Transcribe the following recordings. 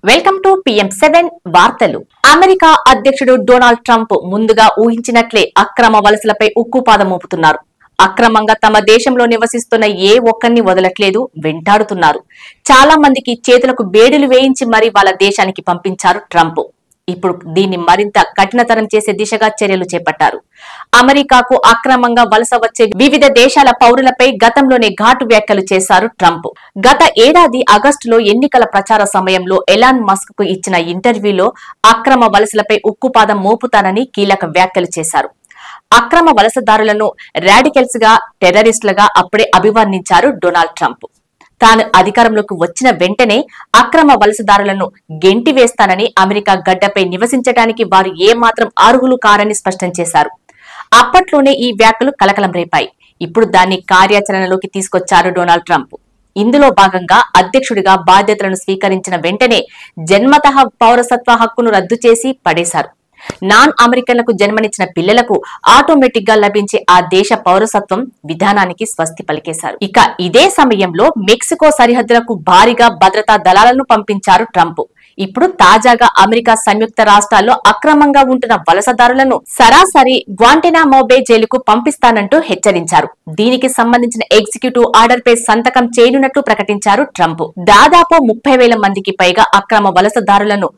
Welcome to PM7 వార్తలు. America అధ్యక్షుడు Donald Trump ముందుగా ఊహించినట్లే అక్రమ వలసలపై ఉక్కుపాదం మోపుతున్నారు. అక్రమంగా తమ దేశంలో నివసిస్తున్న ఏ ఒక్కరిని వదలట్లేదు, వెంటాడుతున్నారు. చాలా మందికి చేతులకు బేడులు వేయించి మరీ వాళ్ళ దేశానికి పంపించారు ట్రంప్. ఇప్పుడు దీన్ని మరింత కఠినతరం చేసే దిశగా చర్యలు చేపట్టారు. అమెరికాకు అక్రమంగా వలస వచ్చే వివిధ దేశాల పౌరులపై గతంలోనే ఘాటు వ్యాఖ్యలు చేశారు ట్రంప్. గత ఏడాది ఆగస్టులో ఎన్నికల ప్రచార సమయంలో ఎలాన్ మస్క్ కు ఇచ్చిన ఇంటర్వ్యూలో అక్రమ వలసలపై ఉక్కుపాదం మోపుతానని కీలక వ్యాఖ్యలు చేశారు. అక్రమ వలసదారులను రాడికల్స్ గా, టెర్రరిస్టులుగా అప్పుడే అభివర్ణించారు డొనాల్డ్ ట్రంప్. తాను అధికారంలోకి వచ్చిన వెంటనే అక్రమ వలసదారులను గెంటివేస్తానని, అమెరికా గడ్డపై నివసించడానికి వారు ఏమాత్రం అర్హులు కారని స్పష్టం చేశారు. అప్పట్లోనే ఈ వ్యాఖ్యలు కలకలం రేపాయి. ఇప్పుడు దాన్ని కార్యాచరణలోకి తీసుకొచ్చారు డొనాల్డ్ ట్రంప్. ఇందులో భాగంగా అధ్యక్షుడిగా బాధ్యతలను స్వీకరించిన వెంటనే జన్మతః పౌరసత్వ హక్కును రద్దు చేసి పడేశారు. నాన్ అమెరికన్లకు జన్మనిచ్చిన పిల్లలకు ఆటోమేటిక్ గా లభించే ఆ దేశ పౌరసత్వం విధానానికి స్వస్తి పలికేశారు. ఇక ఇదే సమయంలో మెక్సికో సరిహద్దులకు భారీగా భద్రతా దళాలను పంపించారు ట్రంప్. ఇప్పుడు తాజాగా అమెరికా సంయుక్త రాష్ట్రాల్లో అక్రమంగా ఉంటున్న వలసదారులను సరాసరి గ్వాంటనామో బే జైలుకు పంపిస్తానంటూ హెచ్చరించారు. దీనికి సంబంధించిన ఎగ్జిక్యూటివ్ ఆర్డర్ పై సంతకం చేయనున్నట్లు ప్రకటించారు ట్రంప్. దాదాపు 30,000 మందికి పైగా అక్రమ వలసదారులను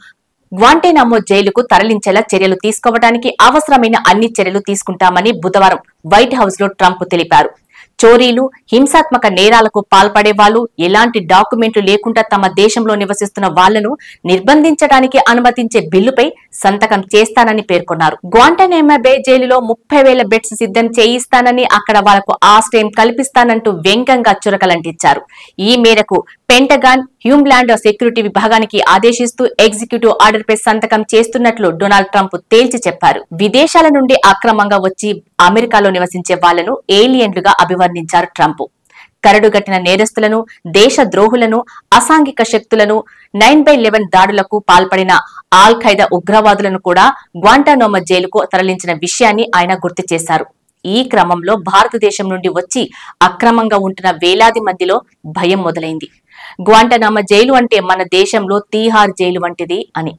గ్వాంటనామో జైలుకు తరలించేలా చర్యలు తీసుకోవడానికి అవసరమైన అన్ని చర్యలు తీసుకుంటామని బుధవారం వైట్ హౌస్ లో ట్రంప్ తెలిపారు. చోరీలు, హింసాత్మక నేరాలకు పాల్పడే వాళ్ళు, ఎలాంటి డాక్యుమెంట్లు లేకుండా తమ దేశంలో నివసిస్తున్న వాళ్లను నిర్బంధించడానికి అనుమతించే బిల్లుపై సంతకం చేస్తానని పేర్కొన్నారు. గ్వాంటనామో బే జైలులో 30,000 బెడ్స్ సిద్ధం చేయిస్తానని, అక్కడ వాళ్లకు ఆశ్రయం కల్పిస్తానంటూ వ్యంగ్యంగా చురకలంటించారు. ఈ మేరకు పెంటగాన్ హ్యూమ్లాండ్ సెక్యూరిటీ విభాగానికి ఆదేశిస్తూ ఎగ్జిక్యూటివ్ ఆర్డర్ పై సంతకం చేస్తున్నట్లు డొనాల్డ్ ట్రంప్ తేల్చి చెప్పారు. విదేశాల నుండి అక్రమంగా వచ్చి అమెరికాలో నివసించే వాళ్లను ఏలియన్లుగా అభివర్ణించారు ట్రంప్. కరడుగట్టిన నేరస్తులను, దేశ ద్రోహులను, అసాంఘిక శక్తులను, 9/11 దాడులకు పాల్పడిన ఆల్ ఖైదా ఉగ్రవాదులను కూడా గ్వాంటనామో జైలుకు తరలించిన విషయాన్ని ఆయన గుర్తు చేశారు. ఈ క్రమంలో భారతదేశం నుండి వచ్చి అక్రమంగా ఉంటున్న వేలాది మందిలో భయం మొదలైంది. గ్వాంటనామో జైలు అంటే మన దేశంలో తీహార్ జైలు వంటిది అని.